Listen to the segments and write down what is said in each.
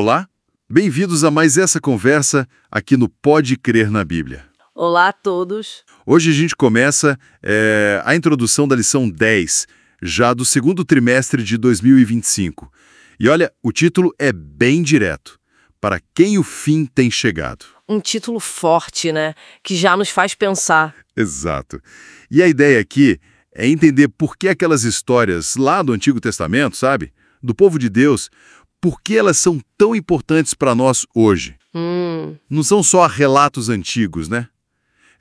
Olá, bem-vindos a mais essa conversa aqui no Pode Crer na Bíblia. Olá a todos. Hoje a gente começa a introdução da lição 10, já do segundo trimestre de 2025. E olha, o título é bem direto. Para quem o fim tem chegado. Um título forte, né? Que já nos faz pensar. Exato. E a ideia aqui é entender por que aquelas histórias lá do Antigo Testamento, sabe? Do povo de Deus, por que elas são tão importantes para nós hoje. Não são só relatos antigos, né?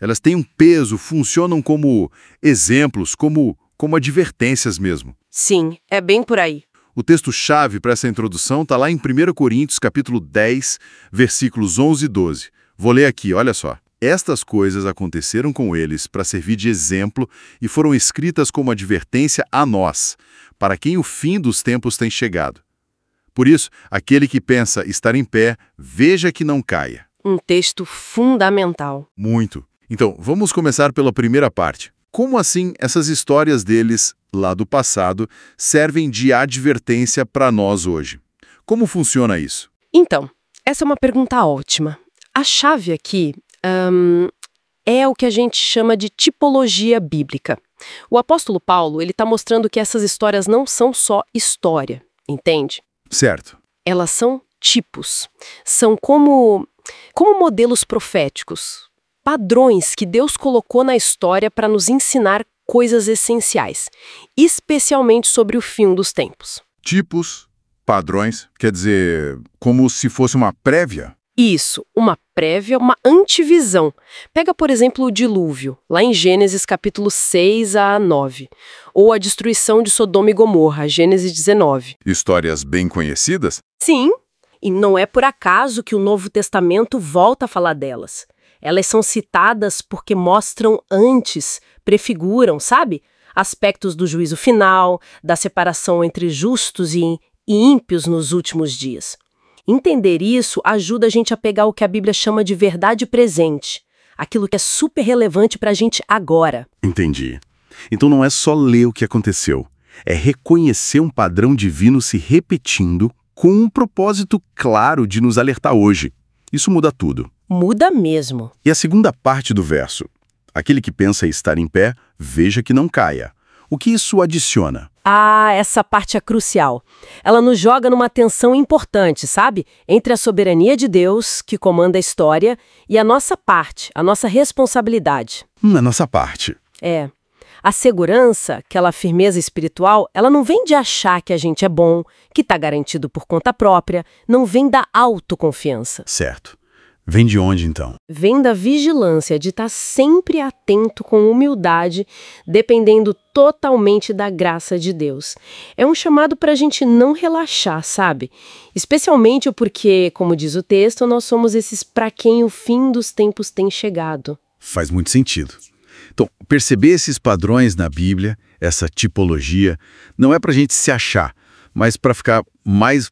Elas têm um peso, funcionam como exemplos, como advertências mesmo. Sim, é bem por aí. O texto-chave para essa introdução está lá em 1 Coríntios, capítulo 10, versículos 11 e 12. Vou ler aqui, olha só. Estas coisas aconteceram com eles para servir de exemplo e foram escritas como advertência a nós, para quem o fim dos tempos tem chegado. Por isso, aquele que pensa estar em pé, veja que não caia. Um texto fundamental. Muito. Então, vamos começar pela primeira parte. Como assim essas histórias deles, lá do passado, servem de advertência para nós hoje? Como funciona isso? Então, essa é uma pergunta ótima. A chave aqui é o que a gente chama de tipologia bíblica. O apóstolo Paulo, ele está mostrando que essas histórias não são só história, entende? Certo. Elas são tipos. São como modelos proféticos. Padrões que Deus colocou na história para nos ensinar coisas essenciais, especialmente sobre o fim dos tempos. Tipos, padrões, quer dizer, como se fosse uma prévia? Isso, uma prévia, uma antivisão. Pega, por exemplo, o dilúvio, lá em Gênesis capítulo 6 a 9, ou a destruição de Sodoma e Gomorra, Gênesis 19. Histórias bem conhecidas? Sim, e não é por acaso que o Novo Testamento volta a falar delas. Elas são citadas porque mostram antes, prefiguram, sabe? Aspectos do juízo final, da separação entre justos e ímpios nos últimos dias. Entender isso ajuda a gente a pegar o que a Bíblia chama de verdade presente, aquilo que é super relevante para a gente agora. Entendi. Então não é só ler o que aconteceu, é reconhecer um padrão divino se repetindo com um propósito claro de nos alertar hoje. Isso muda tudo. Muda mesmo. E a segunda parte do verso? Aquele que pensa estar em pé, veja que não caia. O que isso adiciona? Ah, essa parte é crucial. Ela nos joga numa tensão importante, sabe? Entre a soberania de Deus, que comanda a história, e a nossa parte, a nossa responsabilidade. A nossa parte. É. A segurança, aquela firmeza espiritual, ela não vem de achar que a gente é bom, que está garantido por conta própria, não vem da autoconfiança. Certo. Vem de onde, então? Vem da vigilância, de estar sempre atento com humildade, dependendo totalmente da graça de Deus. É um chamado para a gente não relaxar, sabe? Especialmente porque, como diz o texto, nós somos esses para quem o fim dos tempos tem chegado. Faz muito sentido. Então, perceber esses padrões na Bíblia, essa tipologia, não é para a gente se achar, mas para ficar mais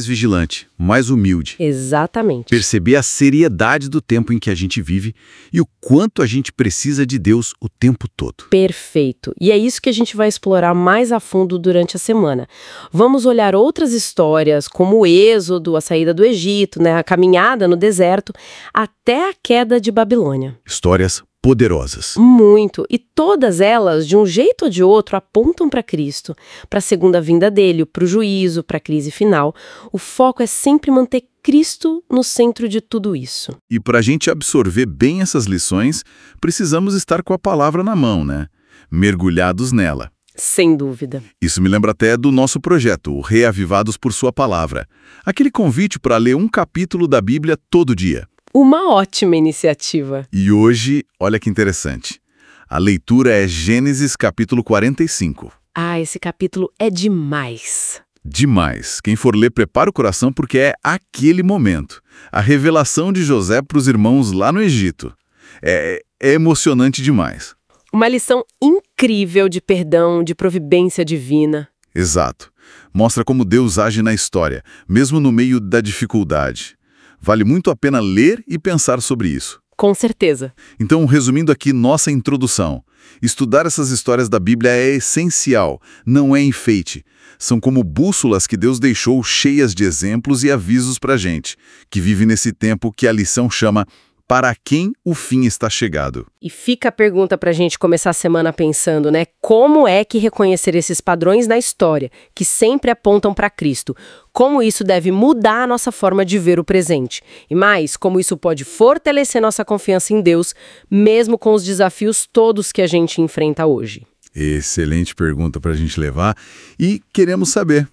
vigilante, mais humilde. Exatamente. Perceber a seriedade do tempo em que a gente vive e o quanto a gente precisa de Deus o tempo todo. Perfeito. E é isso que a gente vai explorar mais a fundo durante a semana. Vamos olhar outras histórias, como o Êxodo, a saída do Egito, né, a caminhada no deserto, até a queda de Babilônia. Histórias poderosas. Muito. E todas elas, de um jeito ou de outro, apontam para Cristo, para a segunda vinda dele, para o juízo, para a crise final. O foco é sempre manter Cristo no centro de tudo isso. E para a gente absorver bem essas lições, precisamos estar com a palavra na mão, né? Mergulhados nela. Sem dúvida. Isso me lembra até do nosso projeto, o Reavivados por Sua Palavra. Aquele convite para ler um capítulo da Bíblia todo dia. Uma ótima iniciativa. E hoje, olha que interessante, a leitura é Gênesis capítulo 45. Ah, esse capítulo é demais. Demais. Quem for ler, prepara o coração porque é aquele momento. A revelação de José para os irmãos lá no Egito. É emocionante demais. Uma lição incrível de perdão, de providência divina. Exato. Mostra como Deus age na história, mesmo no meio da dificuldade. Vale muito a pena ler e pensar sobre isso. Com certeza. Então, resumindo aqui nossa introdução, estudar essas histórias da Bíblia é essencial, não é enfeite. São como bússolas que Deus deixou cheias de exemplos e avisos pra gente, que vive nesse tempo que a lição chama "Para quem o fim está chegado". E fica a pergunta pra gente começar a semana pensando, né? Como é que reconhecer esses padrões na história, que sempre apontam para Cristo? Como isso deve mudar a nossa forma de ver o presente? E mais, como isso pode fortalecer nossa confiança em Deus, mesmo com os desafios todos que a gente enfrenta hoje? Excelente pergunta para a gente levar. E queremos saber,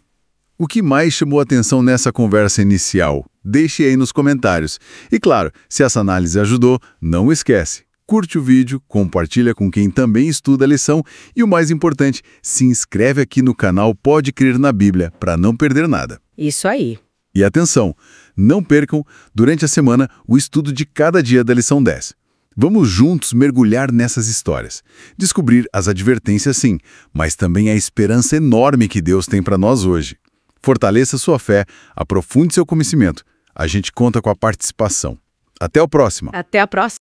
o que mais chamou a atenção nessa conversa inicial? Deixe aí nos comentários. E claro, se essa análise ajudou, não esquece. Curte o vídeo, compartilha com quem também estuda a lição e o mais importante, se inscreve aqui no canal Pode Crer na Bíblia para não perder nada. Isso aí. E atenção, não percam, durante a semana, o estudo de cada dia da lição 10. Vamos juntos mergulhar nessas histórias. Descobrir as advertências sim, mas também a esperança enorme que Deus tem para nós hoje. Fortaleça sua fé, aprofunde seu conhecimento. A gente conta com a participação. Até o próximo. Até a próxima.